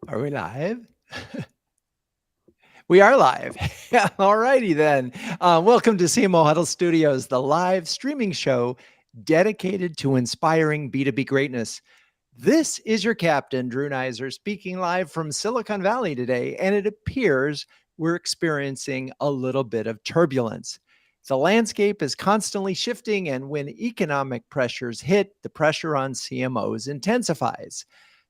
Are we live? We are live. All righty then. Welcome to CMO Huddles Studios, the live streaming show dedicated to inspiring B2B greatness. This is your captain, Drew Neiser, speaking live from Silicon Valley today, and it appears we're experiencing a little bit of turbulence. The landscape is constantly shifting, and when economic pressures hit, the pressure on CMOs intensifies.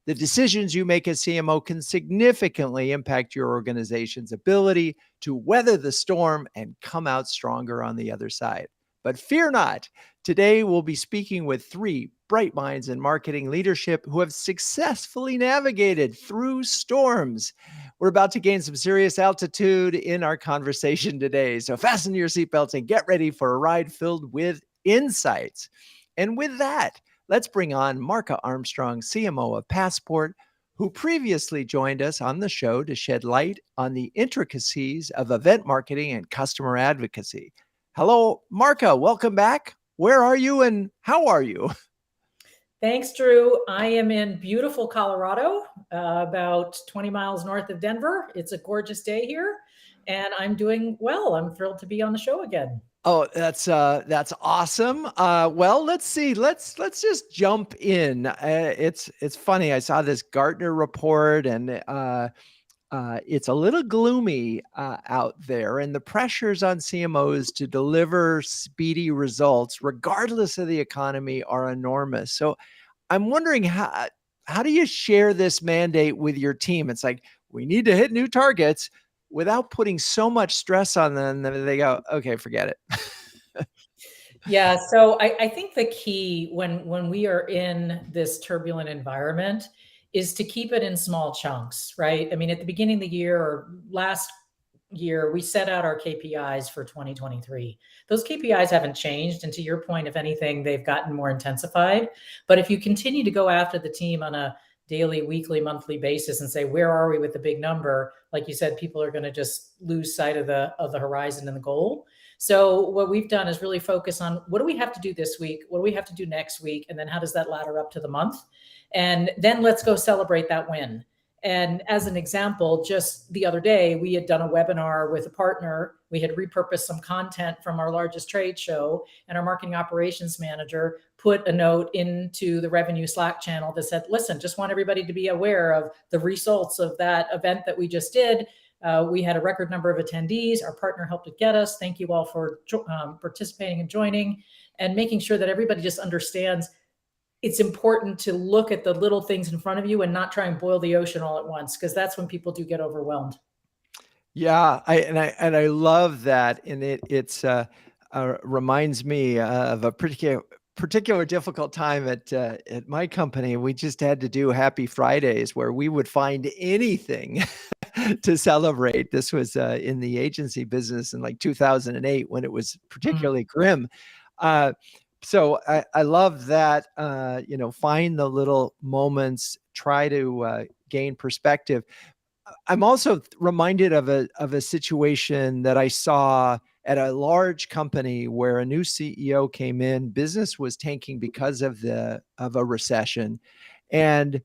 The decisions you make as CMO can significantly impact your organization's ability to weather the storm and come out stronger on the other side. But fear not. Today, we'll be speaking with three bright minds in marketing leadership who have successfully navigated through storms. We're about to gain some serious altitude in our conversation today. So fasten your seatbelts and get ready for a ride filled with insights. And with that, let's bring on Marca Armstrong, CMO of Passport, who previously joined us on the show to shed light on the intricacies of event marketing and customer advocacy. Hello, Marca. Welcome back. Where are you and how are you? Thanks, Drew. I am in beautiful Colorado, about 20 miles north of Denver. It's a gorgeous day here, and I'm doing well. I'm thrilled to be on the show again. Oh, that's awesome. Well, let's see. Let's just jump in. It's funny. I saw this Gartner report, and it's a little gloomy out there, and the pressures on CMOs to deliver speedy results, regardless of the economy, are enormous. So, I'm wondering how do you share this mandate with your team? It's like, we need to hit new targets, without putting so much stress on them that they go, okay, forget it. Yeah, so I think the key when we are in this turbulent environment is to keep it in small chunks, right? I mean, at the beginning of the year or last year, we set out our KPIs for 2023. Those KPIs haven't changed. And to your point, if anything, they've gotten more intensified. But if you continue to go after the team on a daily, weekly, monthly basis and say, where are we with the big number? Like you said, people are going to just lose sight of the horizon and the goal. So what we've done is really focus on what do we have to do this week? What do we have to do next week? And then how does that ladder up to the month? And then let's go celebrate that win. And as an example, just the other day, we had done a webinar with a partner. We had repurposed some content from our largest trade show, and our marketing operations manager put a note into the revenue Slack channel that said, listen, just want everybody to be aware of the results of that event that we just did. We had a record number of attendees. Our partner helped it get us. Thank you all for participating and joining, and making sure that everybody just understands it's important to look at the little things in front of you and not try and boil the ocean all at once, because that's when people do get overwhelmed. Yeah, I love that, and it's reminds me of a particular difficult time at my company. We just had to do Happy Fridays, where we would find anything to celebrate. This was in the agency business in like 2008, when it was particularly grim. So I love that, find the little moments, try to gain perspective. I'm also reminded of a situation that I saw at a large company where a new CEO came in. Business was tanking because of a recession, and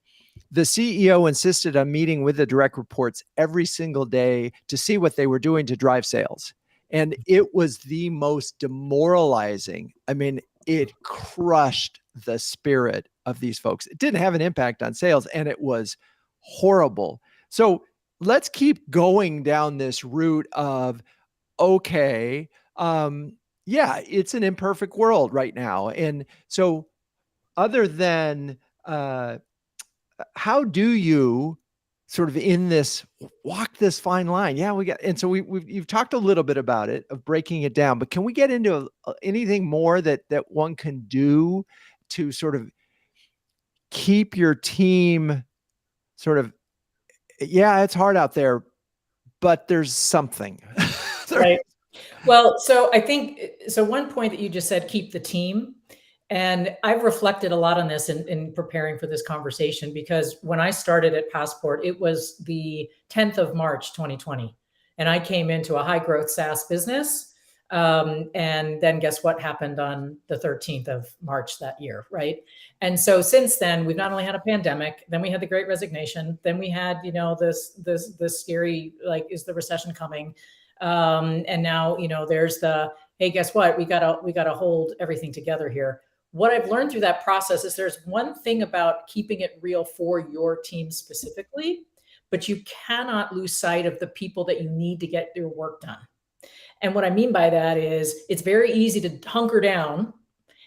the CEO insisted on meeting with the direct reports every single day to see what they were doing to drive sales. And it was the most demoralizing. I mean, it crushed the spirit of these folks. It didn't have an impact on sales, and it was horrible. So let's keep going down this route of, okay, yeah, it's an imperfect world right now. And so other than, how do you sort of in this walk this fine line? Yeah, you've talked a little bit about it, of breaking it down, but can we get into anything more that one can do to sort of keep your team sort of, yeah, it's hard out there, but there's something. Right. Well, so I think, one point that you just said, keep the team. And I've reflected a lot on this in preparing for this conversation, because when I started at Passport, it was the 10th of March, 2020. And I came into a high growth SaaS business And then guess what happened on the 13th of March that year, right? And so since then, we've not only had a pandemic, then we had the Great Resignation, then we had, this scary, like, is the recession coming? And now, there's the, hey, guess what? We gotta hold everything together here. What I've learned through that process is there's one thing about keeping it real for your team specifically, but you cannot lose sight of the people that you need to get your work done. And what I mean by that is it's very easy to hunker down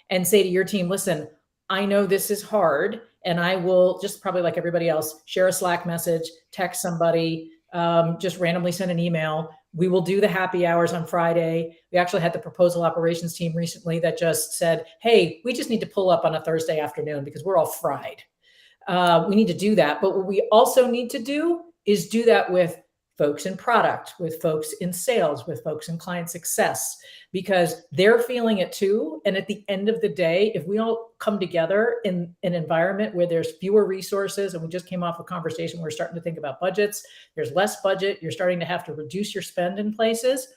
and say to your team, listen, I know this is hard, and I will just, probably like everybody else, share a Slack message, text somebody, just randomly send an email. We will do the happy hours on Friday. We actually had the proposal operations team recently that just said, hey, we just need to pull up on a Thursday afternoon because we're all fried. We need to do that. But what we also need to do is do that with folks in product, with folks in sales, with folks in client success, because they're feeling it too. And at the end of the day, if we all come together in an environment where there's fewer resources, and we just came off a conversation, we're starting to think about budgets, there's less budget, you're starting to have to reduce your spend in places,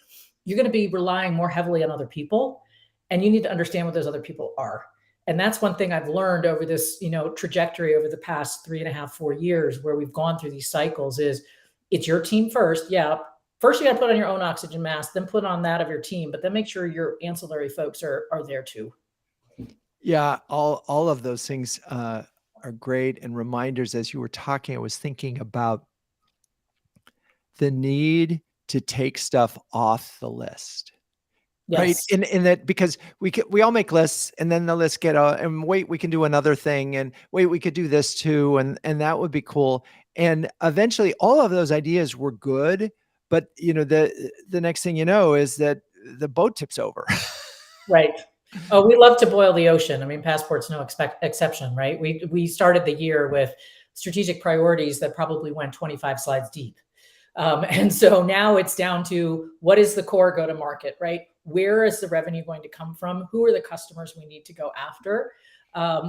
you're going to be relying more heavily on other people. And you need to understand what those other people are. And that's one thing I've learned over this, trajectory over the past 3.5, 4 years, where we've gone through these cycles, is it's your team first. Yeah. First, you got to put on your own oxygen mask, then put on that of your team, but then make sure your ancillary folks are there too. Yeah. All of those things are great. And reminders, as you were talking, I was thinking about the need to take stuff off the list. Yes. Right. In that, because we all make lists, and then the lists get and wait, we can do another thing, and wait, we could do this too. And that would be cool. And eventually all of those ideas were good, but the next thing you know is that the boat tips over. Right. Oh, we love to boil the ocean. I mean, Passport's no exception, right? We started the year with strategic priorities that probably went 25 slides deep. And so now it's down to, what is the core go-to-market, right? Where is the revenue going to come from? Who are the customers we need to go after?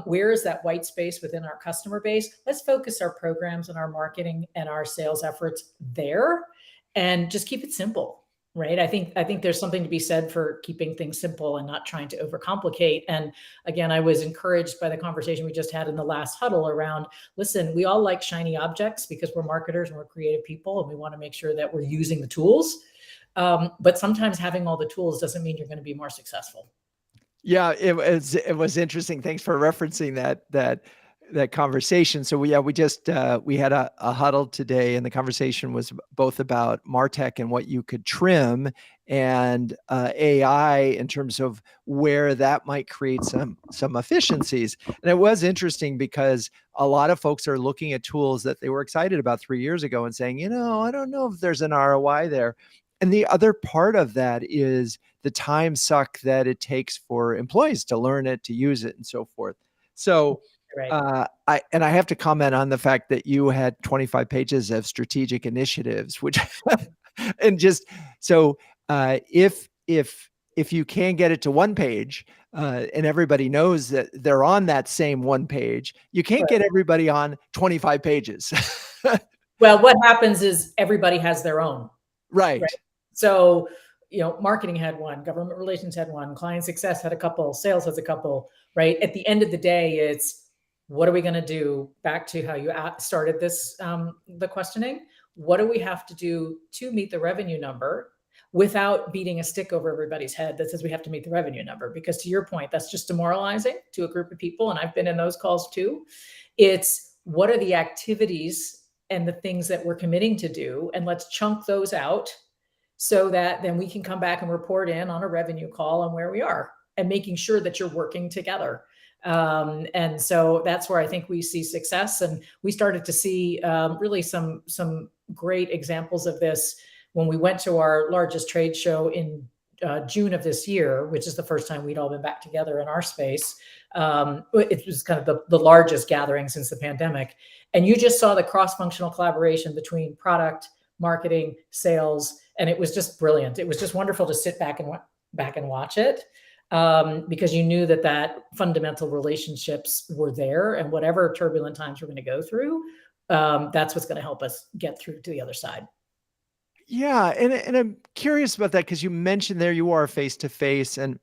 Where is that white space within our customer base? Let's focus our programs and our marketing and our sales efforts there, and just keep it simple, right? I think there's something to be said for keeping things simple and not trying to overcomplicate. And again, I was encouraged by the conversation we just had in the last huddle around, listen, we all like shiny objects because we're marketers and we're creative people, and we want to make sure that we're using the tools. But sometimes having all the tools doesn't mean you're going to be more successful. Yeah, it was interesting. Thanks for referencing that conversation. So we just we had a huddle today, and the conversation was both about MarTech and what you could trim, and AI in terms of where that might create some efficiencies. And it was interesting because a lot of folks are looking at tools that they were excited about 3 years ago and saying, I don't know if there's an ROI there. And the other part of that is the time suck that it takes for employees to learn it, to use it, and so forth. So Right. I have to comment on the fact that you had 25 pages of strategic initiatives, which and just so if you can get it to one page, and everybody knows that they're on that same one page, you can't get everybody on 25 pages. Well, what happens is everybody has their own. Right. So, marketing had one, government relations had one, client success had a couple, sales has a couple, right? At the end of the day, it's, what are we going to do? Back to how you started this, the questioning. What do we have to do to meet the revenue number without beating a stick over everybody's head that says we have to meet the revenue number? Because to your point, that's just demoralizing to a group of people. And I've been in those calls too. It's, what are the activities and the things that we're committing to do? And let's chunk those out so that then we can come back and report in on a revenue call on where we are, and making sure that you're working together. And so that's where I think we see success. And we started to see really some great examples of this when we went to our largest trade show in June of this year, which is the first time we'd all been back together in our space. It was kind of the largest gathering since the pandemic. And you just saw the cross-functional collaboration between product, marketing, sales, and it was just brilliant. It was just wonderful to sit back and watch it, because you knew that fundamental relationships were there, and whatever turbulent times we're going to go through, that's what's going to help us get through to the other side. Yeah, and I'm curious about that because you mentioned there you are face to face, and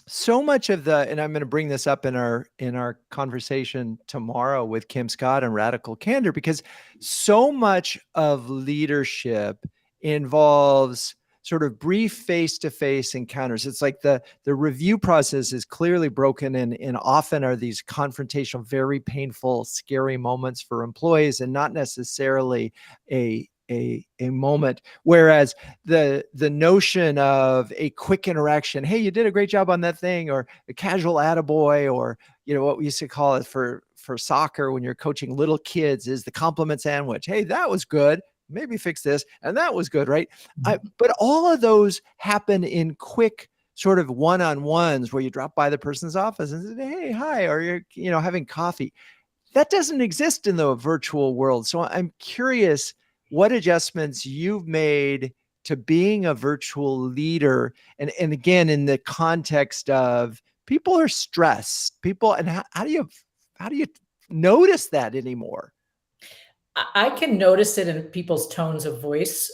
so much of the, and I'm going to bring this up in our conversation tomorrow with Kim Scott and Radical Candor, because so much of leadership involves sort of brief face-to-face encounters. It's like the review process is clearly broken, and often are these confrontational, very painful, scary moments for employees, and not necessarily a moment. Whereas the notion of a quick interaction, hey, you did a great job on that thing, or a casual attaboy, or what we used to call it for soccer when you're coaching little kids, is the compliment sandwich. Hey, that was good. Maybe fix this, and that was good, right? But all of those happen in quick sort of one-on-ones where you drop by the person's office and say, hey, hi, or you're having coffee. That doesn't exist in the virtual world. So I'm curious what adjustments you've made to being a virtual leader. And again, in the context of people are stressed, and how do you notice that anymore? I can notice it in people's tones of voice,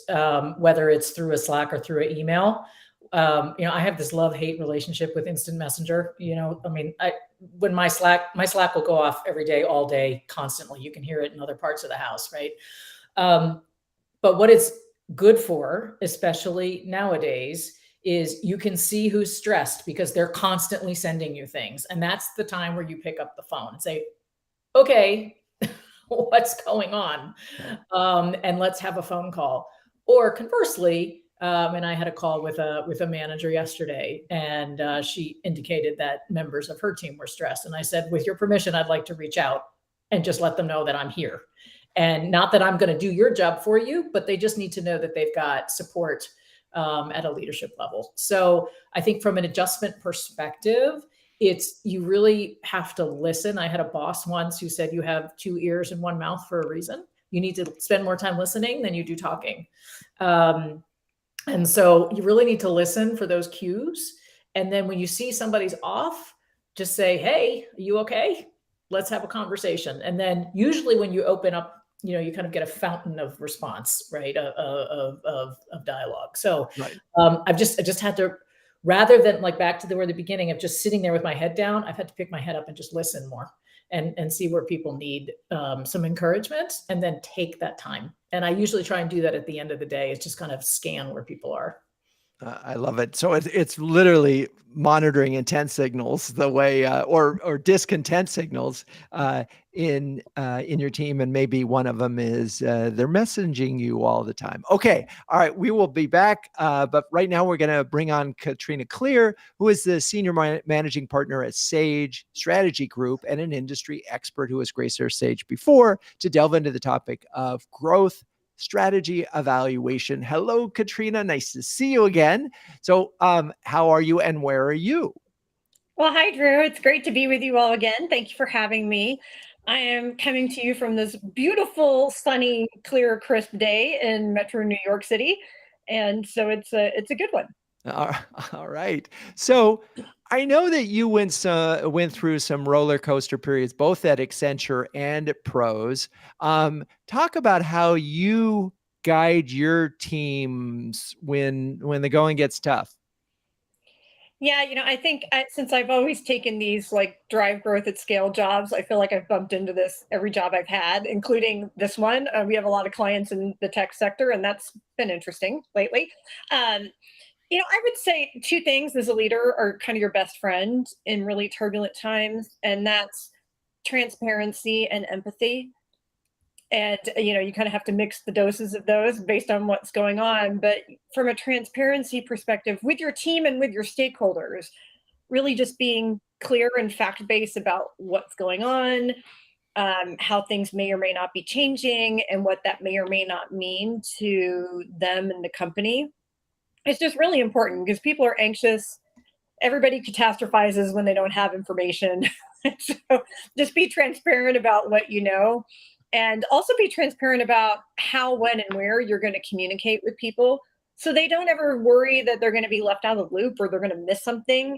whether it's through a Slack or through an email. I have this love-hate relationship with instant messenger. When my Slack will go off every day, all day, constantly. You can hear it in other parts of the house, right? But what it's good for, especially nowadays, is you can see who's stressed because they're constantly sending you things. And that's the time where you pick up the phone and say, okay, what's going on? And let's have a phone call. Or conversely, and I had a call with a manager yesterday, and she indicated that members of her team were stressed. And I said, with your permission, I'd like to reach out and just let them know that I'm here. And not that I'm going to do your job for you, but they just need to know that they've got support at a leadership level. So I think from an adjustment perspective, you really have to listen. I had a boss once who said, you have 2 ears and 1 mouth for a reason. You need to spend more time listening than you do talking. And so you really need to listen for those cues. And then when you see somebody's off, just say, hey, are you okay? Let's have a conversation. And then usually when you open up, you kind of get a fountain of response, right? Of dialogue. So Right. I just had to, rather than like back to the beginning of just sitting there with my head down, I've had to pick my head up and just listen more and see where people need some encouragement, and then take that time. And I usually try and do that at the end of the day. It's just kind of scan where people are. I love it. So it's literally monitoring intent signals the way, or discontent signals in your team, and maybe one of them is they're messaging you all the time. Okay, all right, we will be back, but right now we're going to bring on Katrina Klier, who is the senior managing partner at Sage Strategy Group and an industry expert who has graced our stage before, to delve into the topic of growth strategy evaluation. Hello, Katrina. Nice to see you again. So, how are you and where are you? Well, hi, Drew. It's great to be with you all again. Thank you for having me. I am coming to you from this beautiful, sunny, clear, crisp day in Metro New York City. And so it's a good one. All right. So I know that you went through some roller coaster periods, both at Accenture and at Pros. Talk about how you guide your teams when the going gets tough. Yeah, I think since I've always taken these like drive growth at scale jobs, I feel like I've bumped into this every job I've had, including this one. We have a lot of clients in the tech sector, and that's been interesting lately. I would say 2 things as a leader are kind of your best friend in really turbulent times, and that's transparency and empathy. And, you kind of have to mix the doses of those based on what's going on. But from a transparency perspective with your team and with your stakeholders, really just being clear and fact-based about what's going on, how things may or may not be changing, and what that may or may not mean to them and the company. It's just really important because people are anxious. Everybody catastrophizes when they don't have information. So just be transparent about what you know, and also be transparent about how, when, and where you're going to communicate with people, so they don't ever worry that they're going to be left out of the loop or they're going to miss something.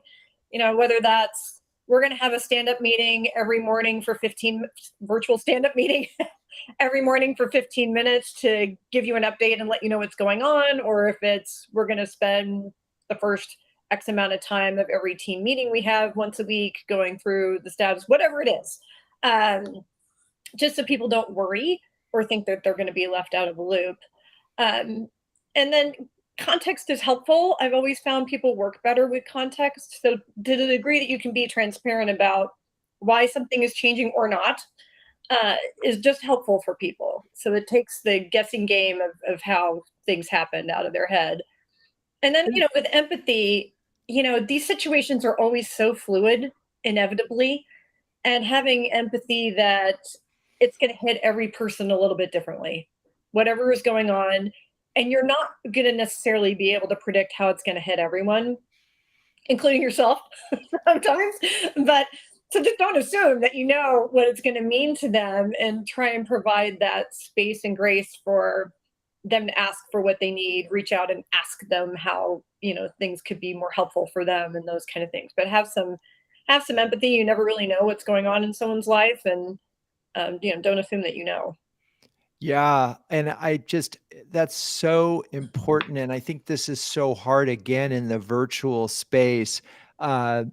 Whether that's, we're going to have a stand-up meeting every morning for 15 virtual stand-up meeting, every morning for 15 minutes to give you an update and let you know what's going on, or if it's we're going to spend the first X amount of time of every team meeting we have once a week going through the status, whatever it is, just so people don't worry or think that they're going to be left out of the loop. And then context is helpful. I've always found people work better with context. So to the degree that you can be transparent about why something is changing or not, is just helpful for people. So it takes the guessing game of how things happened out of their head. And then, with empathy, these situations are always so fluid, inevitably, and having empathy that it's going to hit every person a little bit differently, whatever is going on. And you're not going to necessarily be able to predict how it's going to hit everyone, including yourself sometimes. But so just don't assume that you know what it's going to mean to them, and try and provide that space and grace for them to ask for what they need, reach out and ask them how, things could be more helpful for them and those kind of things. But have some empathy. You never really know what's going on in someone's life, and don't assume that you know. Yeah. And that's so important. And I think this is so hard again in the virtual space. At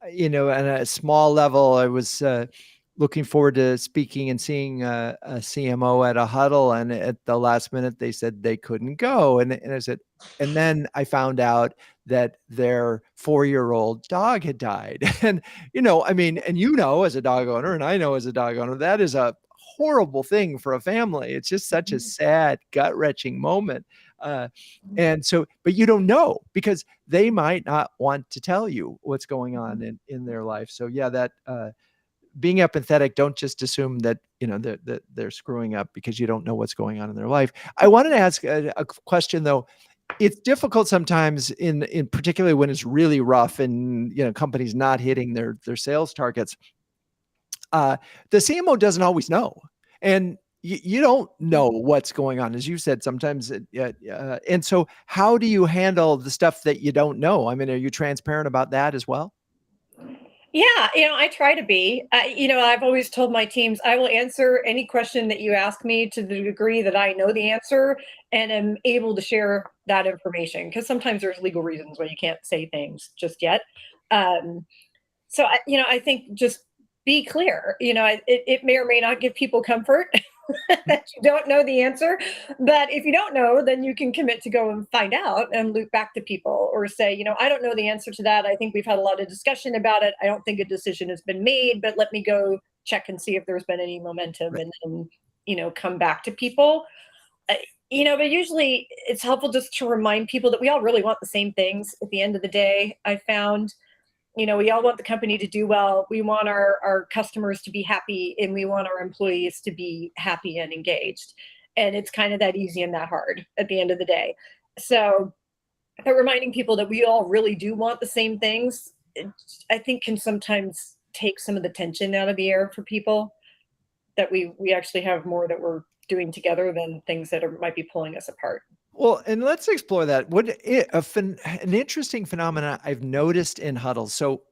a small level, I was looking forward to speaking and seeing a CMO at a huddle. And at the last minute, they said they couldn't go. And I said, and then I found out that their 4-year-old dog had died. And, as a dog owner, and I know as a dog owner, that is a horrible thing for a family. It's just such a sad, gut-wrenching moment. And so, but you don't know, because they might not want to tell you what's going on in their life. So yeah, that being empathetic, don't just assume that, that they're screwing up because you don't know what's going on in their life. I wanted to ask a question though. It's difficult sometimes in particularly when it's really rough and, companies not hitting their sales targets. The CMO doesn't always know. And you don't know what's going on, as you said, sometimes. And so how do you handle the stuff that you don't know? I mean, are you transparent about that as well? Yeah, I try to be. I've always told my teams, I will answer any question that you ask me to the degree that I know the answer and am able to share that information. Because sometimes there's legal reasons why you can't say things just yet. So I think just be clear. It may or may not give people comfort that you don't know the answer. But if you don't know, then you can commit to go and find out and loop back to people, or say, I don't know the answer to that. I think we've had a lot of discussion about it. I don't think a decision has been made, but let me go check and see if there's been any momentum, right. And then, come back to people. But usually it's helpful just to remind people that we all really want the same things at the end of the day. I found, we all want the company to do well. We want our customers to be happy, and we want our employees to be happy and engaged. And it's kind of that easy and that hard at the end of the day. So, but reminding people that we all really do want the same things, I think can sometimes take some of the tension out of the air for people, that we actually have more that we're doing together than things that might be pulling us apart. Well, and let's explore that. An interesting phenomenon I've noticed in huddles. So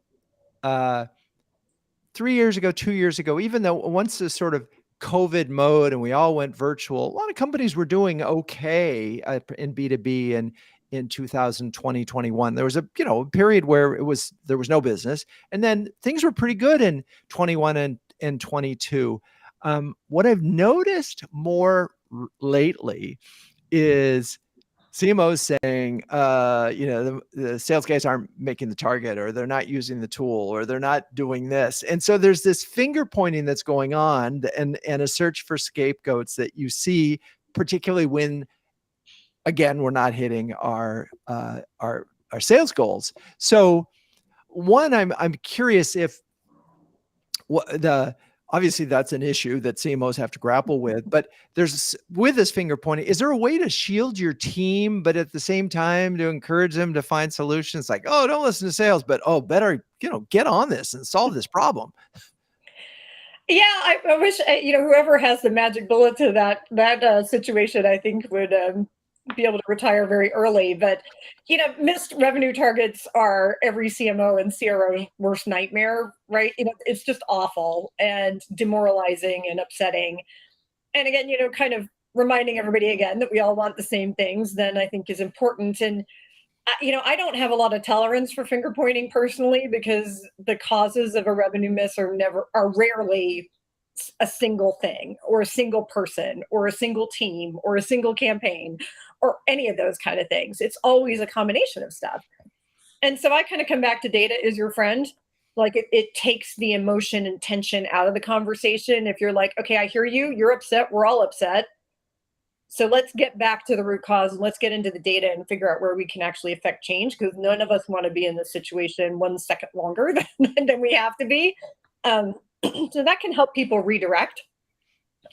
3 years ago, 2 years ago, even though once the sort of COVID mode and we all went virtual, a lot of companies were doing okay in B2B and in 2020, 21. There was a period where there was no business, and then things were pretty good in 21 and 22. What I've noticed more lately is CMOs saying, the sales guys aren't making the target, or they're not using the tool, or they're not doing this. And so there's this finger pointing that's going on, and a search for scapegoats that you see, particularly when, again, we're not hitting our sales goals. So one, I'm curious if obviously that's an issue that CMOs have to grapple with, but with this finger pointing, is there a way to shield your team, but at the same time to encourage them to find solutions, like, oh, don't listen to sales, but better, get on this and solve this problem? Yeah, I wish, whoever has the magic bullet to that situation, I think would be able to retire very early. But, missed revenue targets are every CMO and CRO's worst nightmare, right? It's just awful and demoralizing and upsetting. And again, kind of reminding everybody again that we all want the same things, then I think is important. And I don't have a lot of tolerance for finger pointing personally, because the causes of a revenue miss are rarely a single thing or a single person or a single team or a single campaign or any of those kind of things. It's always a combination of stuff. And so I kind of come back to data is your friend. Like it takes the emotion and tension out of the conversation. If you're like, okay, I hear you, you're upset, we're all upset. So let's get back to the root cause and let's get into the data and figure out where we can actually affect change, because none of us want to be in this situation 1 second longer than we have to be. So that can help people redirect.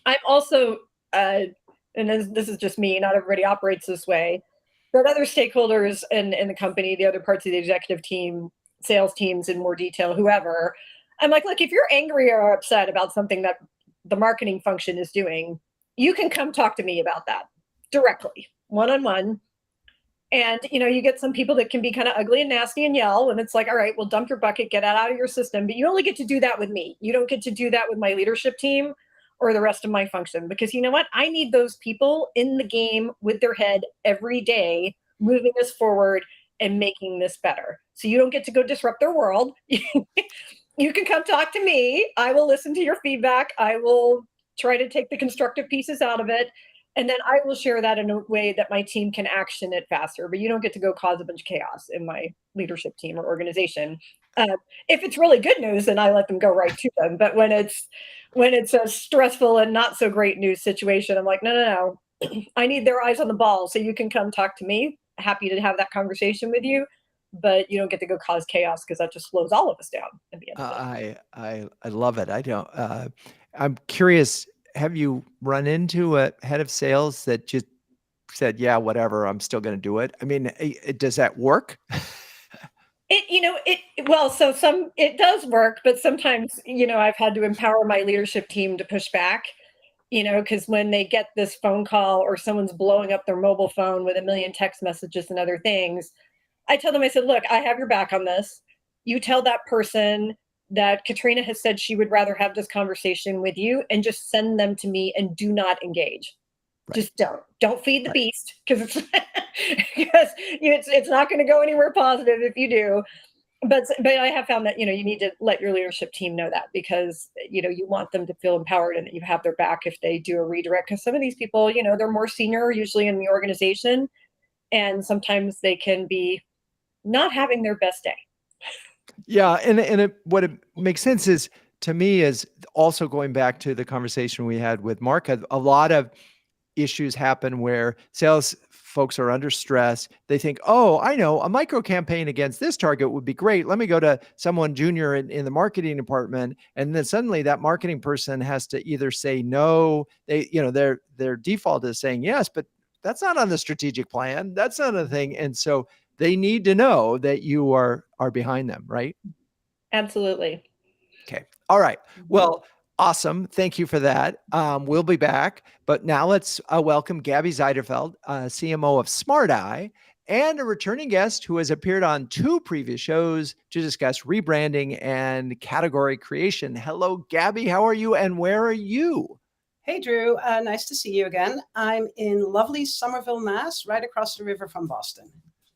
I'm also, and this is just me, not everybody operates this way, but other stakeholders in the company, the other parts of the executive team, sales teams in more detail, whoever, I'm like, look, if you're angry or upset about something that the marketing function is doing, you can come talk to me about that directly, one-on-one. And, you get some people that can be kind of ugly and nasty and yell, and it's like, all right, well, dump your bucket, get that out of your system. But you only get to do that with me. You don't get to do that with my leadership team or the rest of my function, because you know what? I need those people in the game with their head every day, moving us forward and making this better. So you don't get to go disrupt their world. You can come talk to me. I will listen to your feedback. I will try to take the constructive pieces out of it. And then I will share that in a way that my team can action it faster. But you don't get to go cause a bunch of chaos in my leadership team or organization. If it's really good news, then I let them go right to them. But when it's a stressful and not so great news situation, I'm like, no. I need their eyes on the ball. So you can come talk to me. Happy to have that conversation with you. But you don't get to go cause chaos, because that just slows all of us down at the end of it. I love it. I don't. I'm curious. Have you run into a head of sales that just said, "Yeah, whatever, I'm still going to do it"? I mean, does that work? It does work, but sometimes, I've had to empower my leadership team to push back, because when they get this phone call or someone's blowing up their mobile phone with a million text messages and other things, I tell them, I said, look, I have your back on this. You tell that person that Katrina has said she would rather have this conversation with you, and just send them to me and do not engage. Right. Just don't feed the beast, because it's not going to go anywhere positive if you do. But I have found that, you need to let your leadership team know that, because, you want them to feel empowered and that you have their back if they do a redirect. Because some of these people, they're more senior usually in the organization, and sometimes they can be not having their best day. Yeah. And what it makes sense is, to me, is also going back to the conversation we had with Marca. A lot of issues happen where sales folks are under stress. They think, oh, I know, a micro campaign against this target would be great. Let me go to someone junior in the marketing department. And then suddenly that marketing person has to either say no, their default is saying yes, but that's not on the strategic plan. That's not a thing. And so they need to know that you are behind them, right? Absolutely. Okay. All right. Well, awesome. Thank you for that. We'll be back. But now let's welcome Gabi Zijderveld, CMO of Smart Eye, and a returning guest who has appeared on 2 previous shows to discuss rebranding and category creation. Hello, Gabi. How are you, and where are you? Hey, Drew. Nice to see you again. I'm in lovely Somerville, Mass, right across the river from Boston.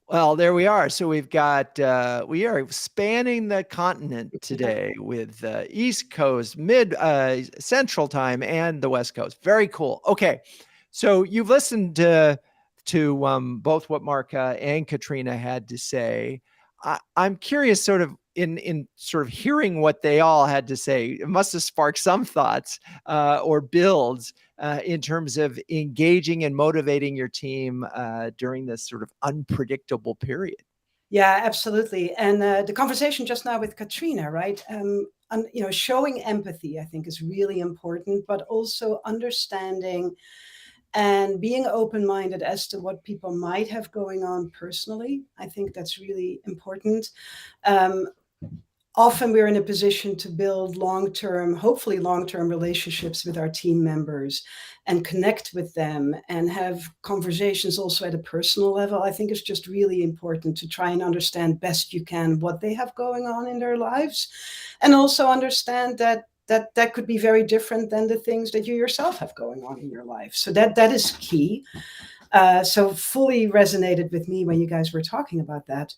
Well, there we are. So we are spanning the continent today with East Coast, Central Time, and the West Coast. Very cool. Okay. So you've listened to both what Marca and Katrina had to say. I'm curious, sort of in sort of hearing what they all had to say. It must have sparked some thoughts or builds in terms of engaging and motivating your team during this sort of unpredictable period. Yeah, absolutely. And the conversation just now with Katrina, right? Showing empathy, I think, is really important, but also understanding and being open-minded as to what people might have going on personally. I think that's really important. Often we're in a position to build hopefully long-term relationships with our team members and connect with them and have conversations also at a personal level. I think it's just really important to try and understand best you can what they have going on in their lives, and also understand that that could be very different than the things that you yourself have going on in your life. So that is key. So fully resonated with me when you guys were talking about that.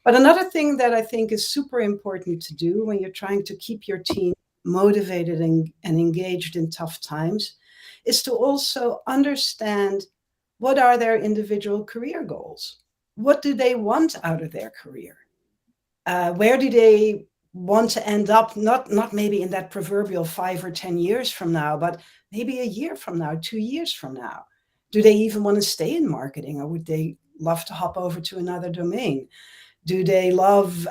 But another thing that I think is super important to do when you're trying to keep your team motivated and engaged in tough times is to also understand, what are their individual career goals? What do they want out of their career? Where do they want to end up? Not maybe in that proverbial 5 or 10 years from now, but maybe a year from now, 2 years from now. Do they even want to stay in marketing, or would they love to hop over to another domain? Do they love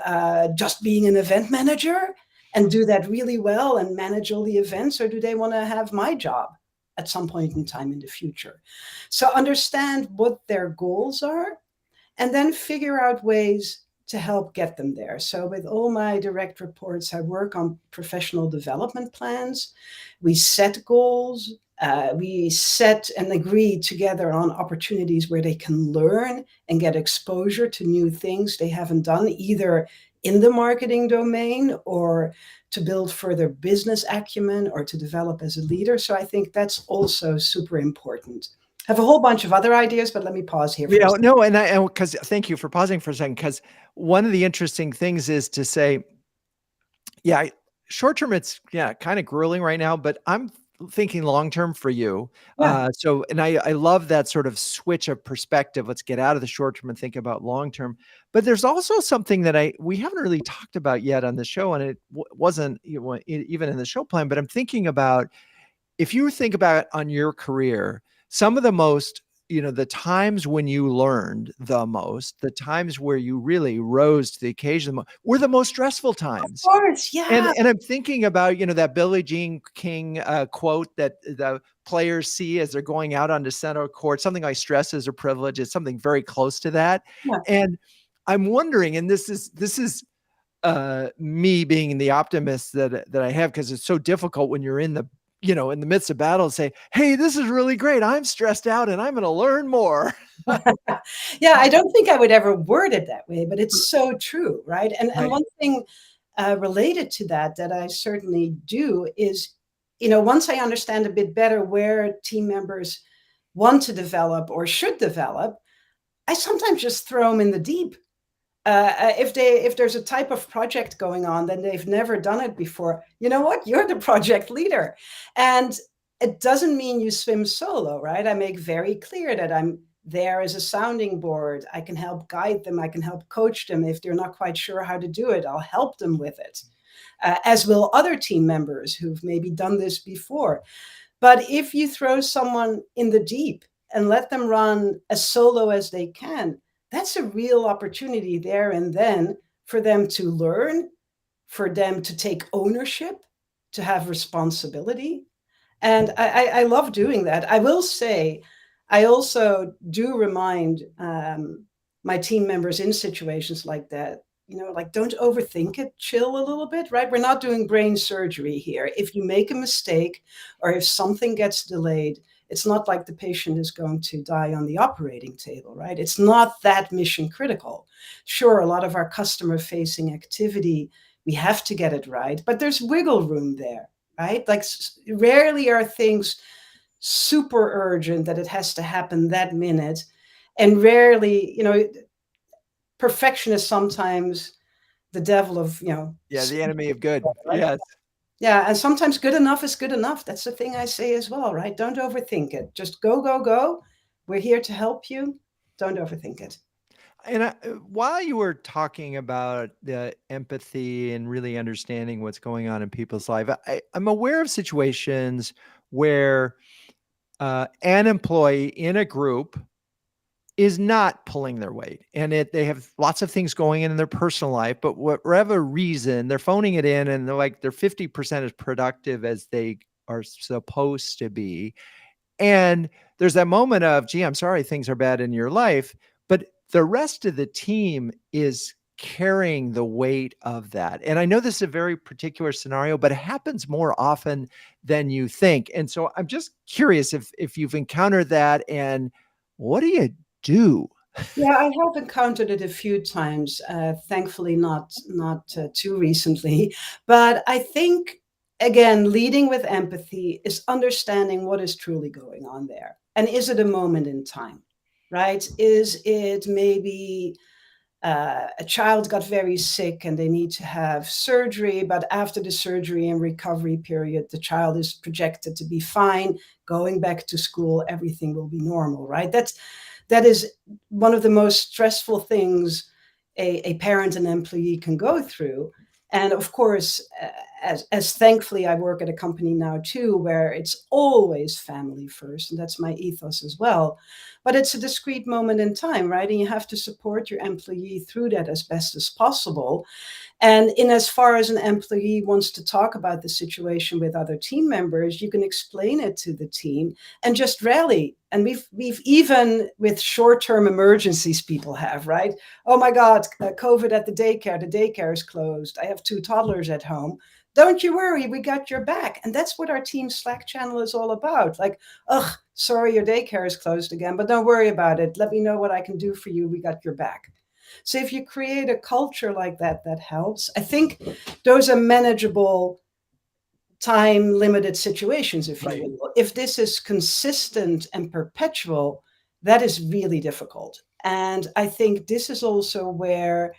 just being an event manager and do that really well and manage all the events? Or do they want to have my job at some point in time in the future? So understand what their goals are and then figure out ways to help get them there. So with all my direct reports, I work on professional development plans. We set goals. We set and agree together on opportunities where they can learn and get exposure to new things they haven't done, either in the marketing domain or to build further business acumen or to develop as a leader. So I think that's also super important. I have a whole bunch of other ideas, but let me pause here. Yeah, no, and because thank you for pausing for a second, because one of the interesting things is to say, yeah, short term, it's kind of grueling right now, but I'm thinking long term for you. Yeah. So, and I love that sort of switch of perspective. Let's get out of the short term and think about long term. But there's also something that we haven't really talked about yet on the show, and it wasn't even in the show plan. But I'm thinking about, if you think about on your career, some of the most, the times when you learned the most, the times where you really rose to the occasion were the most stressful times. Of course, yeah. And I'm thinking about, that Billie Jean King quote that the players see as they're going out onto center court, something like stress is a privilege. It's something very close to that. Yeah. And I'm wondering, and this is me being the optimist that I have, because it's so difficult when you're in the midst of battle to say, hey, this is really great. I'm stressed out and I'm going to learn more. Yeah, I don't think I would ever word it that way, but it's so true, right? And one thing related to that I certainly do is, once I understand a bit better where team members want to develop or should develop, I sometimes just throw them in the deep. If there's a type of project going on, then they've never done it before. You know what? You're the project leader. And it doesn't mean you swim solo, right? I make very clear that I'm there as a sounding board. I can help guide them. I can help coach them. If they're not quite sure how to do it, I'll help them with it, as will other team members who've maybe done this before. But if you throw someone in the deep and let them run as solo as they can, that's a real opportunity there and then for them to learn, for them to take ownership, to have responsibility. And I love doing that. I will say, I also do remind my team members in situations like that, like, don't overthink it, chill a little bit, right? We're not doing brain surgery here. If you make a mistake or if something gets delayed, it's not like the patient is going to die on the operating table, right? It's not that mission critical. Sure, a lot of our customer-facing activity, we have to get it right, but there's wiggle room there, right? Like, rarely are things super urgent that it has to happen that minute. And rarely, perfection is sometimes the devil of, the enemy of good. Right? Yes. Yeah, and sometimes good enough is good enough. That's the thing I say as well, right? Don't overthink it. Just go, go, go. We're here to help you. Don't overthink it. And while you were talking about the empathy and really understanding what's going on in people's life, I'm aware of situations where an employee in a group is not pulling their weight, and they have lots of things going in their personal life, but whatever reason, they're phoning it in, and they're 50% as productive as they are supposed to be. And there's that moment of, gee, I'm sorry things are bad in your life, but the rest of the team is carrying the weight of that. And I know this is a very particular scenario, but it happens more often than you think. And so I'm just curious if you've encountered that, and what do you do? Yeah, I have encountered it a few times, thankfully not too recently. But I think again, leading with empathy is understanding what is truly going on there. And is it a moment in time, right? Is it maybe a child got very sick and they need to have surgery, but after the surgery and recovery period, the child is projected to be fine, going back to school, everything will be normal, right? That is one of the most stressful things a parent and employee can go through. And of course, as thankfully I work at a company now too, where it's always family first, and that's my ethos as well. But it's a discrete moment in time, right? And you have to support your employee through that as best as possible. And in as far as an employee wants to talk about the situation with other team members, you can explain it to the team and just rally. And we've even with short-term emergencies people have, right? Oh my God, COVID at the daycare is closed. I have 2 toddlers at home. Don't you worry, we got your back. And that's what our team Slack channel is all about. Like, ugh, sorry, your daycare is closed again, but don't worry about it. Let me know what I can do for you. We got your back. So if you create a culture like that, that helps. I think those are manageable time limited situations, if you will. If this is consistent and perpetual, that is really difficult. And I think this is also where,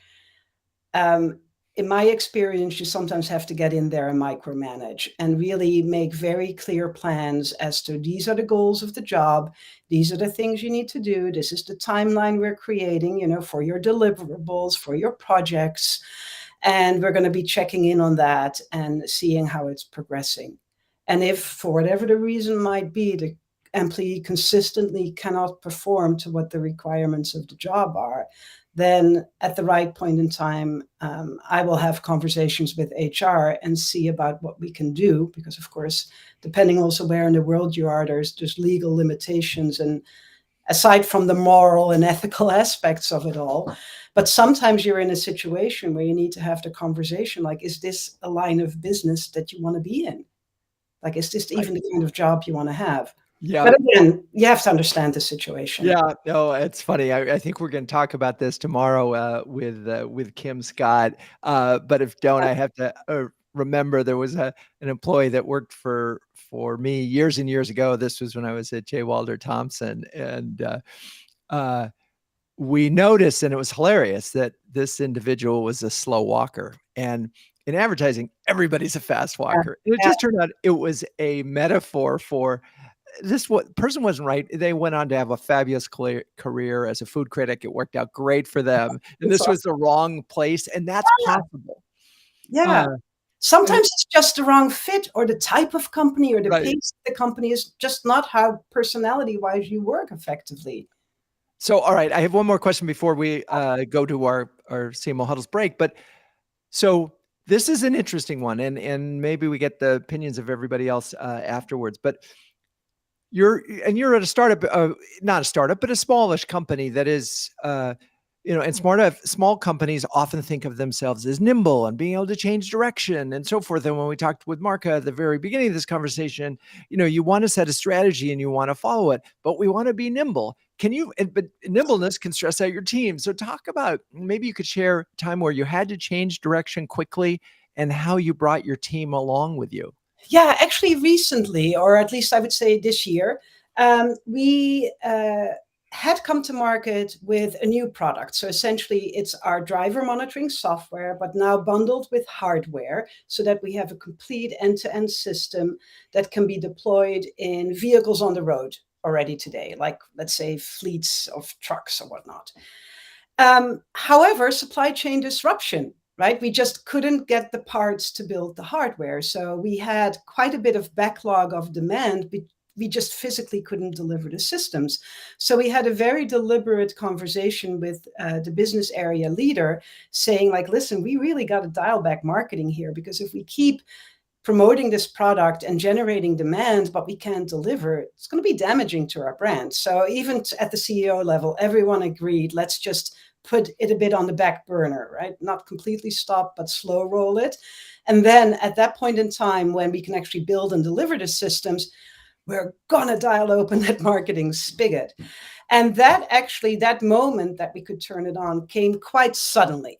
in my experience, you sometimes have to get in there and micromanage and really make very clear plans as to these are the goals of the job. These are the things you need to do. This is the timeline we're creating, for your deliverables, for your projects. And we're going to be checking in on that and seeing how it's progressing. And if for whatever the reason might be, the employee consistently cannot perform to what the requirements of the job are, then at the right point in time, I will have conversations with HR and see about what we can do. Because of course, depending also where in the world you are, there's legal limitations, and aside from the moral and ethical aspects of it all. But sometimes you're in a situation where you need to have the conversation, like, is this a line of business that you want to be in? Like, is this even the kind of job you want to have? Yeah. But again, you have to understand the situation. Yeah, no, it's funny. I think we're going to talk about this tomorrow with Kim Scott. But if don't, I have to remember there was an employee that worked for me years and years ago. This was when I was at J. Walter Thompson, and we noticed, and it was hilarious, that this individual was a slow walker. And in advertising, everybody's a fast walker. And it just turned out it was a metaphor for this. What person wasn't right. They went on to have a fabulous career as a food critic. It worked out great for them. And this was the wrong place. And that's possible. Yeah. Sometimes it's just the wrong fit, or the type of company, or the pace of the company is just not how personality-wise you work effectively. So, all right, I have one more question before we go to our CMO Huddles break. But so this is an interesting one, and maybe we get the opinions of everybody else afterwards. But you're at a startup, not a startup, but a smallish company that is, and small companies often think of themselves as nimble and being able to change direction and so forth. And when we talked with Marca at the very beginning of this conversation, you want to set a strategy and you want to follow it, but we want to be nimble. But nimbleness can stress out your team. So talk about, maybe you could share a time where you had to change direction quickly and how you brought your team along with you. Yeah, actually recently, or at least I would say this year, we had come to market with a new product. So essentially it's our driver monitoring software, but now bundled with hardware, so that we have a complete end-to-end system that can be deployed in vehicles on the road already today, like let's say fleets of trucks or whatnot. However, supply chain disruption, right? We just couldn't get the parts to build the hardware. So we had quite a bit of backlog of demand. We just physically couldn't deliver the systems. So we had a very deliberate conversation with the business area leader saying, like, listen, we really got to dial back marketing here, because if we keep promoting this product and generating demand, but we can't deliver, it's going to be damaging to our brand. So even at the CEO level, everyone agreed, let's just put it a bit on the back burner, right? Not completely stop, but slow roll it. And then at that point in time, when we can actually build and deliver the systems, we're gonna dial open that marketing spigot. And that moment that we could turn it on came quite suddenly.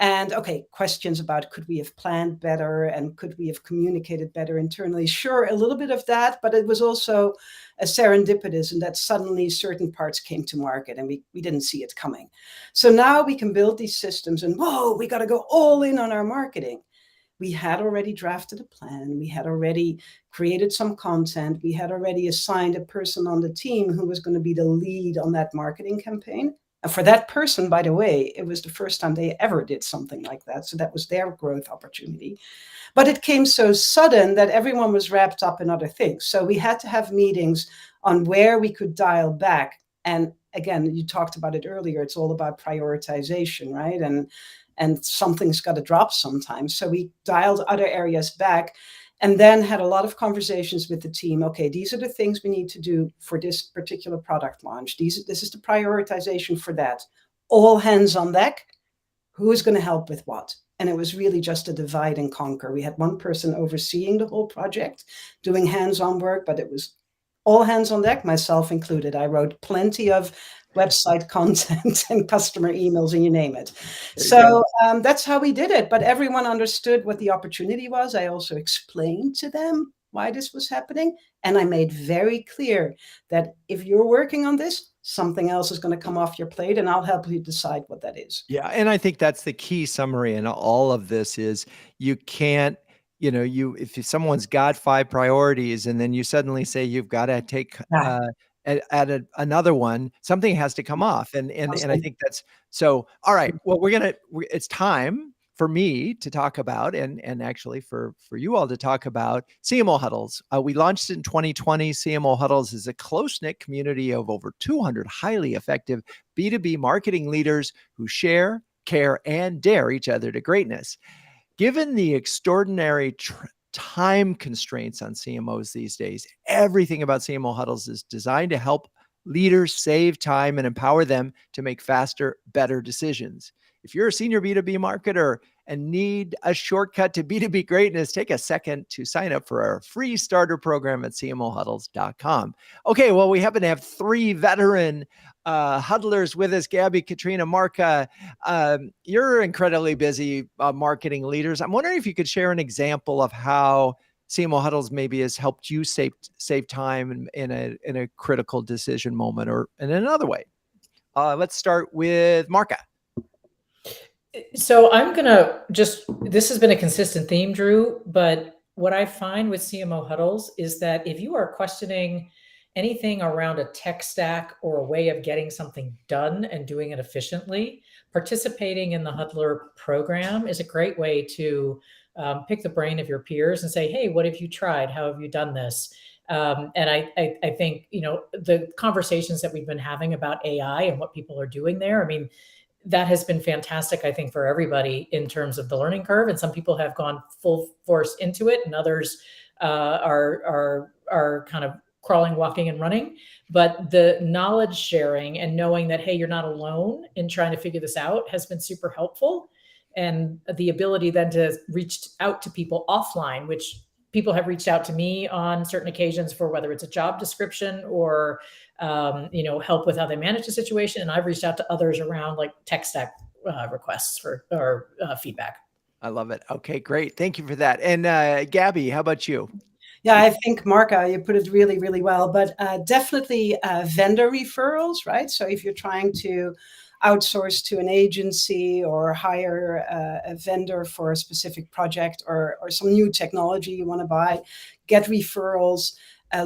And okay, questions about could we have planned better and could we have communicated better internally? Sure, a little bit of that, but it was also a serendipitous in that suddenly certain parts came to market and we didn't see it coming. So now we can build these systems and whoa, we got to go all in on our marketing. We had already drafted a plan. We had already created some content. We had already assigned a person on the team who was going to be the lead on that marketing campaign. And for that person, by the way, it was the first time they ever did something like that. So that was their growth opportunity. But it came so sudden that everyone was wrapped up in other things. So we had to have meetings on where we could dial back. And again, you talked about it earlier. It's all about prioritization, right? And something's got to drop sometimes. So we dialed other areas back and then had a lot of conversations with the team. Okay, these are the things we need to do for this particular product launch. This is the prioritization for that. All hands on deck. Who is going to help with what? And it was really just a divide and conquer. We had one person overseeing the whole project, doing hands-on work, but it was all hands on deck, myself included. I wrote plenty of website content and customer emails and you name it. So that's how we did it. But everyone understood what the opportunity was. I also explained to them why this was happening. And I made very clear that if you're working on this, something else is going to come off your plate and I'll help you decide what that is. Yeah. And I think that's the key summary in all of this is you can't, if someone's got 5 priorities and then you suddenly say you've got to take add another one, something has to come off. And I think that's so. All right. Well, it's time for me to talk about and actually for you all to talk about CMO Huddles. We launched in 2020. CMO Huddles is a close-knit community of over 200 highly effective B2B marketing leaders who share, care, and dare each other to greatness. Given the extraordinary time constraints on CMOs these days, everything about CMO Huddles is designed to help leaders save time and empower them to make faster, better decisions. If you're a senior B2B marketer and need a shortcut to B2B greatness, take a second to sign up for our free starter program at cmohuddles.com. Okay, well, we happen to have 3 veteran huddlers with us, Gabi, Katrina, Marca. You're incredibly busy marketing leaders. I'm wondering if you could share an example of how CMO Huddles maybe has helped you save time in a critical decision moment or in another way. Let's start with Marca. So I'm going to this has been a consistent theme, Drew, but what I find with CMO Huddles is that if you are questioning anything around a tech stack or a way of getting something done and doing it efficiently, participating in the Huddler program is a great way to pick the brain of your peers and say, hey, what have you tried? How have you done this? And I think, the conversations that we've been having about AI and what people are doing there, I mean, that has been fantastic, I think, for everybody in terms of the learning curve. And some people have gone full force into it and others are kind of crawling, walking, and running. But the knowledge sharing and knowing that, hey, you're not alone in trying to figure this out has been super helpful. And the ability then to reach out to people offline, which people have reached out to me on certain occasions for whether it's a job description or help with how they manage the situation. And I've reached out to others around like tech stack requests or feedback. I love it. Okay, great. Thank you for that. And Gabi, how about you? Yeah, I think, Marca, you put it really, really well, but definitely vendor referrals, right? So if you're trying to outsource to an agency or hire a vendor for a specific project or some new technology you want to buy, get referrals,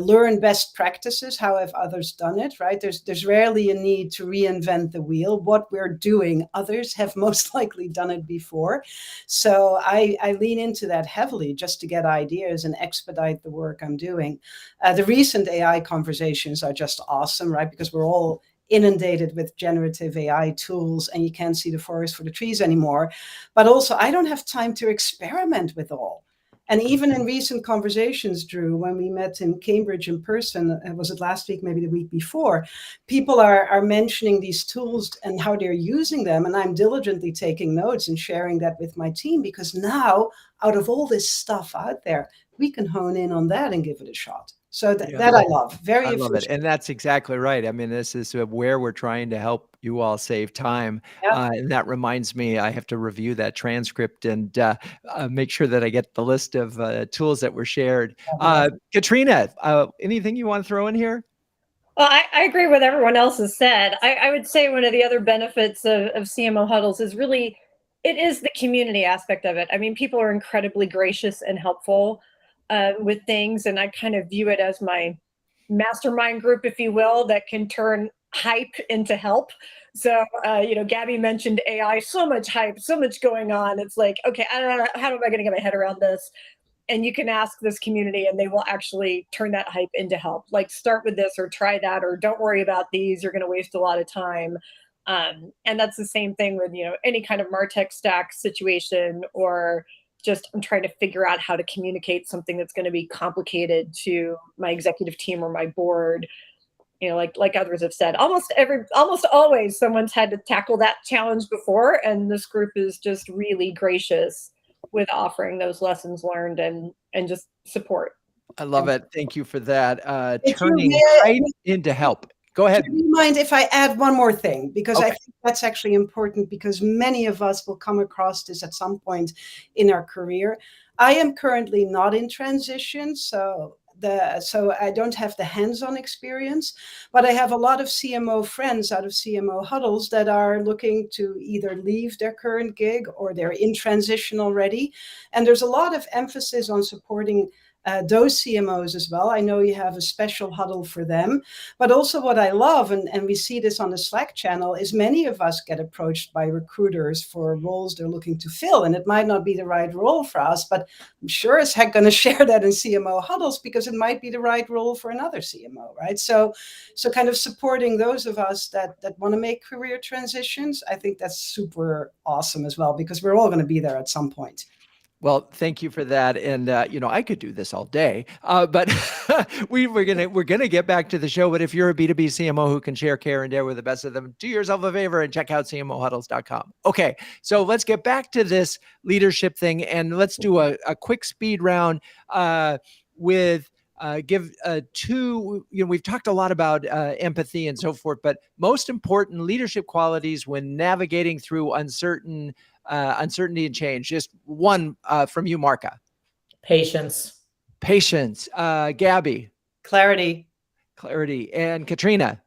learn best practices. How have others done it, right? There's rarely a need to reinvent the wheel. What we're doing, others have most likely done it before. So I lean into that heavily just to get ideas and expedite the work I'm doing. The recent AI conversations are just awesome, right? Because we're all inundated with generative AI tools and you can't see the forest for the trees anymore. But also, I don't have time to experiment with all. And even in recent conversations, Drew, when we met in Cambridge in person, was it last week, maybe the week before, people are mentioning these tools and how they're using them. And I'm diligently taking notes and sharing that with my team, because now out of all this stuff out there, we can hone in on that and give it a shot. So that I love. Very I love it. efficient. And that's exactly right. I mean, this is where we're trying to help you all save time. Yeah. And that reminds me, I have to review that transcript and make sure that I get the list of tools that were shared. Katrina, anything you want to throw in here? Well, I agree with everyone else has said. I would say one of the other benefits of CMO Huddles is really, it is the community aspect of it. I mean, people are incredibly gracious and helpful with things, and I kind of view it as my mastermind group, if you will, that can turn hype into help. So, Gabi mentioned AI, so much hype, so much going on. It's like, okay, I don't know, how am I going to get my head around this? And you can ask this community and they will actually turn that hype into help. Like, start with this or try that, or don't worry about these, you're going to waste a lot of time. And that's the same thing with any kind of martech stack situation, or just I'm trying to figure out how to communicate something that's going to be complicated to my executive team or my board. Like others have said, almost always someone's had to tackle that challenge before, and this group is just really gracious with offering those lessons learned and just support. I love it. Thank you for that. If you Turning may- hype into help. Go ahead. Do you mind if I add one more thing? Because I Okay. think that's actually important, because many of us will come across this at some point in our career. I am currently not in transition, so I don't have the hands-on experience, but I have a lot of CMO friends out of CMO Huddles that are looking to either leave their current gig or they're in transition already. And there's a lot of emphasis on supporting those CMOs as well. I know you have a special huddle for them, but also what I love, and we see this on the Slack channel, is many of us get approached by recruiters for roles they're looking to fill, and it might not be the right role for us, but I'm sure as heck going to share that in CMO Huddles because it might be the right role for another CMO, right? So kind of supporting those of us that want to make career transitions, I think that's super awesome as well, because we're all going to be there at some point. Well, thank you for that. And I could do this all day, but we're gonna get back to the show. But if you're a B2B CMO who can share, care, and dare with the best of them, do yourself a favor and check out cmohuddles.com. Okay, so let's get back to this leadership thing, and let's do a quick speed round with. Give two, we've talked a lot about empathy and so forth, but most important leadership qualities when navigating through uncertainty and change. Just one from you, Marca. Patience. Gabi. Clarity. And Katrina.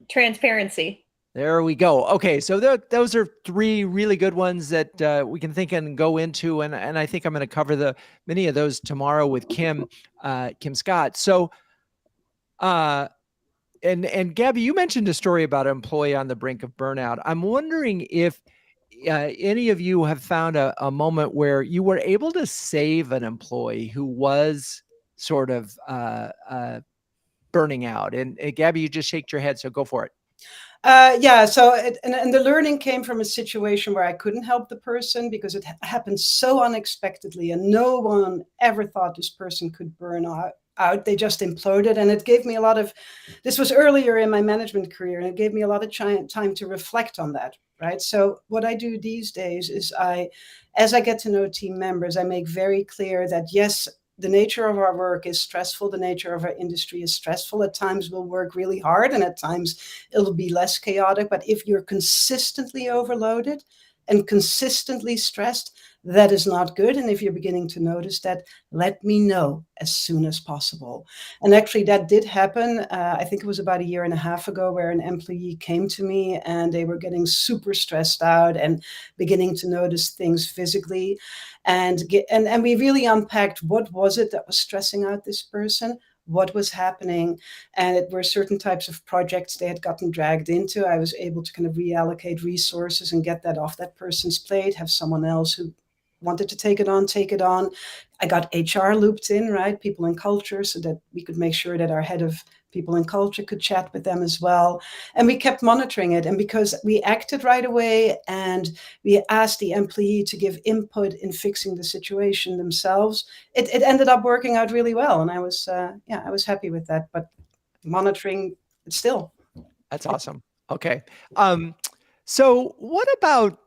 Transparency. There we go. Okay, so those are three really good ones that we can think and go into, and I think I'm going to cover many of those tomorrow with Kim Scott. So, and Gabi, you mentioned a story about an employee on the brink of burnout. I'm wondering if any of you have found a moment where you were able to save an employee who was sort of burning out. And Gabi, you just shaked your head, so go for it. Yeah. So, and the learning came from a situation where I couldn't help the person because it happened so unexpectedly, and no one ever thought this person could burn out. They just imploded, and it gave me a lot of. This was earlier in my management career, and it gave me a lot of time to reflect on that. Right. So, what I do these days is as I get to know team members, I make very clear that yes, the nature of our work is stressful. The nature of our industry is stressful. At times we'll work really hard and at times it'll be less chaotic. But if you're consistently overloaded and consistently stressed, that is not good. And if you're beginning to notice that, let me know as soon as possible. And actually that did happen. I think it was about 1.5 years ago, where an employee came to me and they were getting super stressed out and beginning to notice things physically. And we really unpacked what was it that was stressing out this person, what was happening, and it were certain types of projects they had gotten dragged into. I was able to kind of reallocate resources and get that off that person's plate, have someone else who wanted to take it on. I got HR looped in, right? People and culture, so that we could make sure that our head of people and culture could chat with them as well. And we kept monitoring it. And because we acted right away and we asked the employee to give input in fixing the situation themselves, it ended up working out really well. And I was happy with that, but monitoring it still. That's awesome. Okay. So what about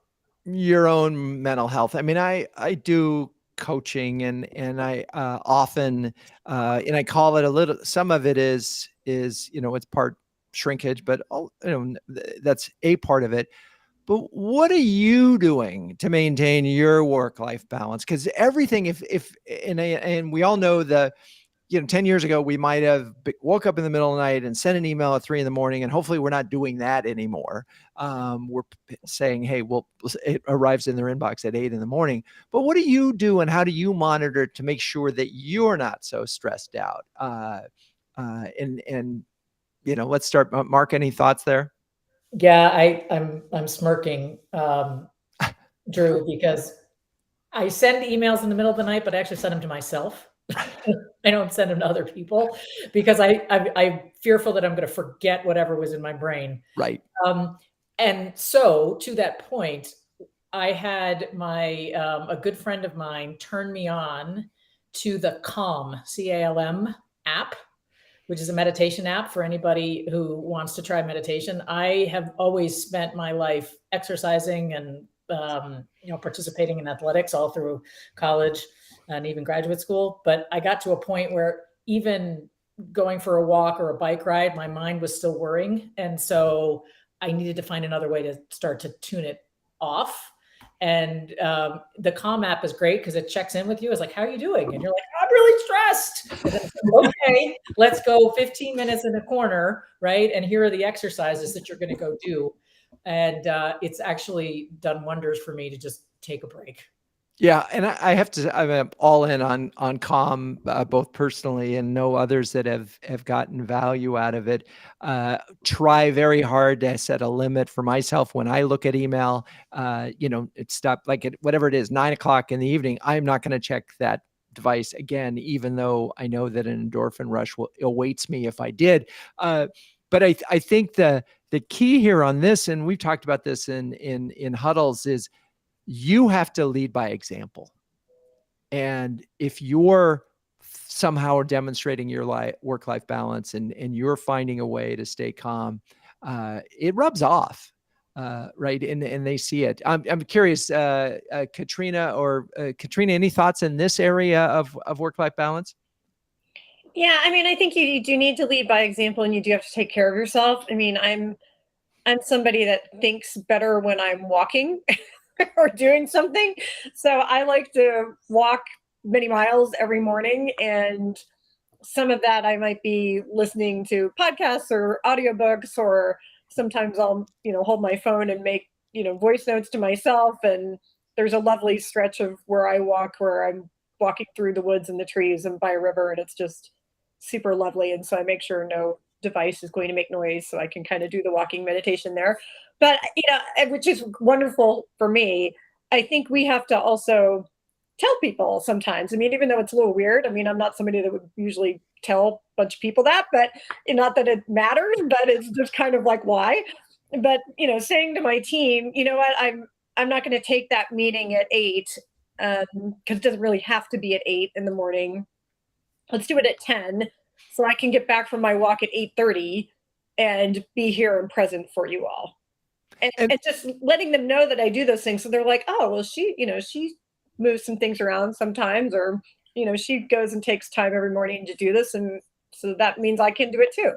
your own mental health? I mean, I do coaching, and I often and I call it a little. Some of it is it's part shrinkage, but that's a part of it. But what are you doing to maintain your work-life balance? Because everything, and we all know 10 years ago, we might have woke up in the middle of the night and sent an email at 3 a.m, and hopefully we're not doing that anymore. We're saying, hey, well, it arrives in their inbox at 8 a.m. But what do you do, and how do you monitor to make sure that you're not so stressed out? And let's start. Mark, any thoughts there? Yeah, I'm smirking, Drew, because I send emails in the middle of the night, but I actually send them to myself. I don't send them to other people because I'm fearful that I'm going to forget whatever was in my brain. Right. And so to that point, I had a good friend of mine turn me on to the Calm, CALM app, which is a meditation app for anybody who wants to try meditation. I have always spent my life exercising and participating in athletics all through college and even graduate school. But I got to a point where even going for a walk or a bike ride, my mind was still worrying. And so I needed to find another way to start to tune it off. And the Calm app is great because it checks in with you. It's like, how are you doing? And you're like, I'm really stressed. Okay, let's go 15 minutes in a corner, right? And here are the exercises that you're going to go do. And it's actually done wonders for me to just take a break. Yeah, and I have to. I'm all in on Calm, both personally and know others that have gotten value out of it. Try very hard to set a limit for myself when I look at email. It's stopped like at whatever it is, 9 o'clock in the evening. I'm not going to check that device again, even though I know that an endorphin rush awaits me if I did. But I think the key here on this, and we've talked about this in Huddles, is you have to lead by example. And if you're somehow demonstrating your work-life balance and you're finding a way to stay calm, it rubs off, right? And they see it. I'm curious, Katrina, any thoughts in this area of work-life balance? Yeah, I mean, I think you do need to lead by example, and you do have to take care of yourself. I mean, I'm somebody that thinks better when I'm walking or doing something. So I like to walk many miles every morning. And some of that I might be listening to podcasts or audiobooks, or sometimes I'll, hold my phone and make, voice notes to myself. And there's a lovely stretch of where I walk where I'm walking through the woods and the trees and by a river, and it's just super lovely. And so I make sure no device is going to make noise so I can kind of do the walking meditation there. But, which is wonderful for me. I think we have to also tell people sometimes. I mean, even though it's a little weird, I mean, I'm not somebody that would usually tell a bunch of people that, but not that it matters, but it's just kind of like, why? But, saying to my team, you know what, I'm not going to take that meeting at 8 because it doesn't really have to be at 8 in the morning. Let's do it at 10 so I can get back from my walk at 8:30 and be here and present for you all. And just letting them know that I do those things. So they're like, oh, well, she moves some things around sometimes, or, she goes and takes time every morning to do this. And so that means I can do it too.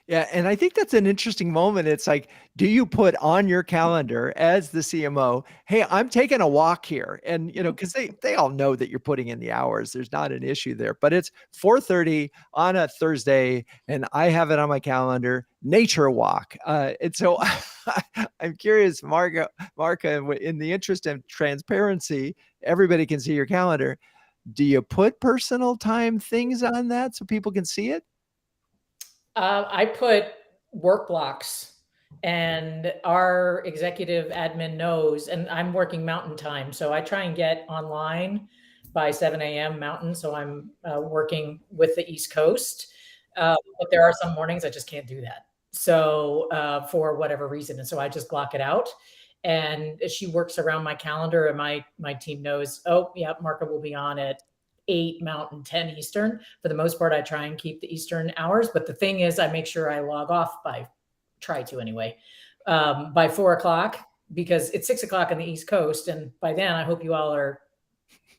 Yeah. And I think that's an interesting moment. It's like, do you put on your calendar as the CMO, hey, I'm taking a walk here? And, because they all know that you're putting in the hours. There's not an issue there, but it's 4:30 on a Thursday and I have it on my calendar, nature walk. And so I'm curious, Marca, in the interest of transparency, everybody can see your calendar. Do you put personal time things on that so people can see it? I put work blocks, and our executive admin knows, and I'm working mountain time. So I try and get online by 7 a.m. mountain. So I'm working with the East Coast. But there are some mornings I just can't do that. So for whatever reason. And so I just block it out. And she works around my calendar, and my team knows, oh, yeah, Marca will be on at 8 Mountain, 10 Eastern. For the most part, I try and keep the Eastern hours. But the thing is, I make sure I log off by 4 o'clock, because it's 6 o'clock on the East Coast. And by then, I hope you all are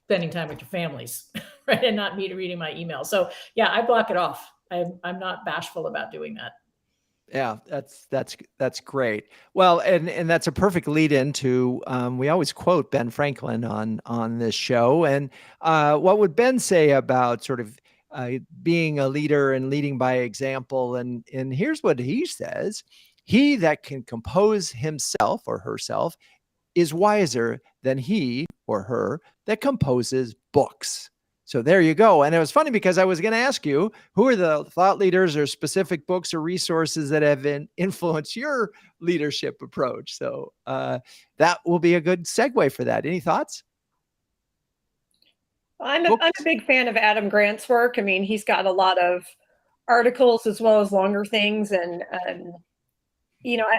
spending time with your families, right? And not me reading my email. So yeah, I block it off. I'm not bashful about doing that. Yeah, that's great. Well, and that's a perfect lead into, we always quote Ben Franklin on this show. And what would Ben say about sort of being a leader and leading by example? And here's what he says: he that can compose himself or herself is wiser than he or her that composes books. So there you go. And it was funny because I was going to ask you, who are the thought leaders or specific books or resources that have influenced your leadership approach? So that will be a good segue for that. Any thoughts? I'm a big fan of Adam Grant's work. I mean, he's got a lot of articles as well as longer things. And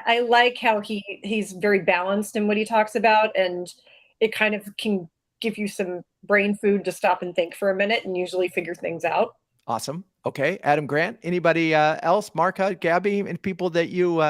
I like how he's very balanced in what he talks about. And it kind of can give you some brain food to stop and think for a minute and usually figure things out. Awesome. Okay. Adam Grant. Anybody else? Marca, Gabi, and people that you...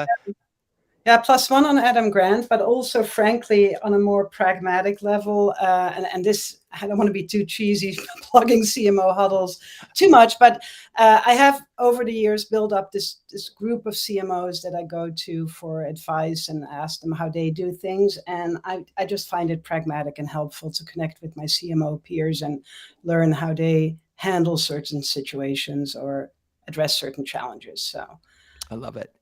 Yeah, +1 on Adam Grant, but also, frankly, on a more pragmatic level. And this, I don't want to be too cheesy plugging CMO Huddles too much, but I have over the years built up this group of CMOs that I go to for advice and ask them how they do things. And I just find it pragmatic and helpful to connect with my CMO peers and learn how they handle certain situations or address certain challenges. So I love it.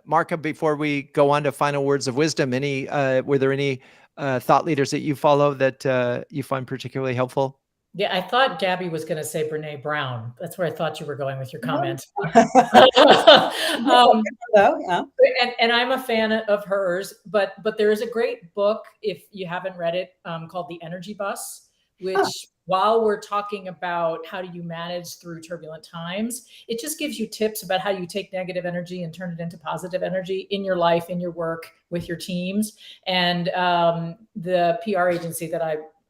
Marca, before we go on to final words of wisdom, were there any thought leaders that you follow that you find particularly helpful? Yeah, I thought Gabi was going to say Brene Brown. That's where I thought you were going with your comment. Yeah. And I'm a fan of hers, but there is a great book, if you haven't read it, called The Energy Bus, which while we're talking about how do you manage through turbulent times, it just gives you tips about how you take negative energy and turn it into positive energy in your life, in your work, with your teams. And the PR agency that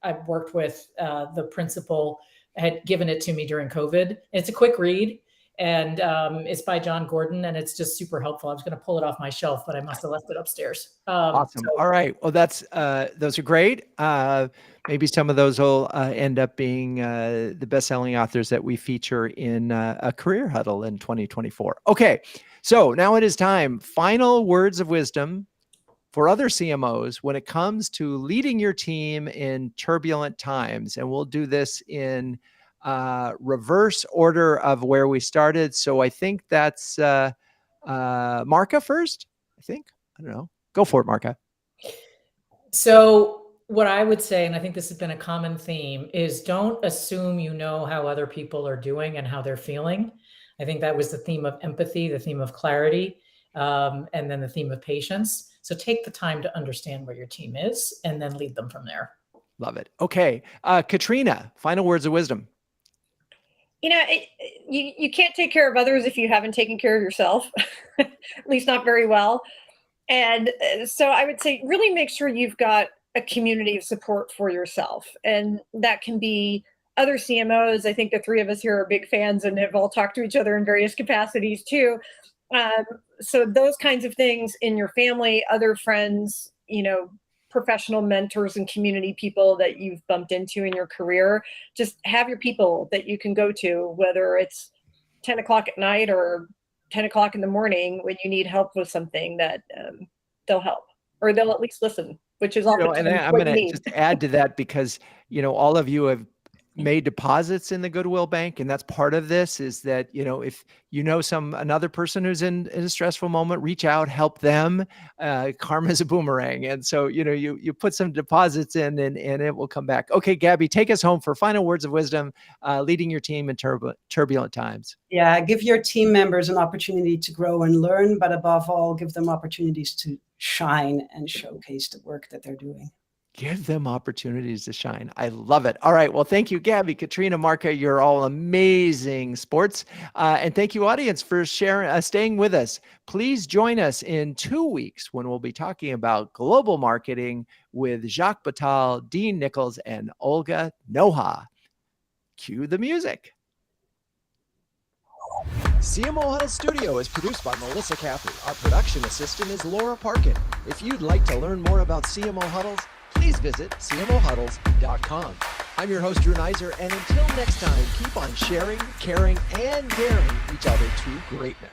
I've worked with, the principal had given it to me during COVID. And it's a quick read, and it's by John Gordon, and it's just super helpful. I was going to pull it off my shelf, but I must have left it upstairs. Awesome. All right. Well, those are great. Maybe some of those will end up being the best-selling authors that we feature in a career huddle in 2024. Okay. So now it is time. Final words of wisdom for other CMOs when it comes to leading your team in turbulent times. And we'll do this in reverse order of where we started. So I think that's Marca first, I think. I don't know. Go for it, Marca. So what I would say, and I think this has been a common theme, is don't assume you know how other people are doing and how they're feeling. I think that was the theme of empathy, the theme of clarity, and then the theme of patience. So take the time to understand where your team is and then lead them from there. Love it. Okay. Katrina, final words of wisdom. You can't take care of others if you haven't taken care of yourself, at least not very well. And so I would say really make sure you've got a community of support for yourself. And that can be other CMOs. I think the three of us here are big fans and have all talked to each other in various capacities too. So those kinds of things in your family, other friends, professional mentors and community people that you've bumped into in your career, just have your people that you can go to, whether it's 10 o'clock at night or 10 o'clock in the morning when you need help with something, that they'll help, or they'll at least listen, which is often and I'm going to just add to that because, all of you have made deposits in the Goodwill Bank. And that's part of this is that, if another person who's in a stressful moment, reach out, help them. Karma is a boomerang. And so, you put some deposits in and it will come back. Okay, Gabi, take us home for final words of wisdom, leading your team in turbulent times. Yeah, give your team members an opportunity to grow and learn, but above all, give them opportunities to shine and showcase the work that they're doing. Give them opportunities to shine. I love it. All right. Well, thank you, Gabi, Katrina, Marca. You're all amazing sports. And thank you, audience, for staying with us. Please join us in 2 weeks when we'll be talking about global marketing with Jacques Batal, Dean Nichols, and Olga Noha. Cue the music. CMO Huddles Studio is produced by Melissa Caffrey. Our production assistant is Laura Parkin. If you'd like to learn more about CMO Huddles, please visit cmohuddles.com. I'm your host, Drew Neiser, and until next time, keep on sharing, caring, and daring each other to greatness.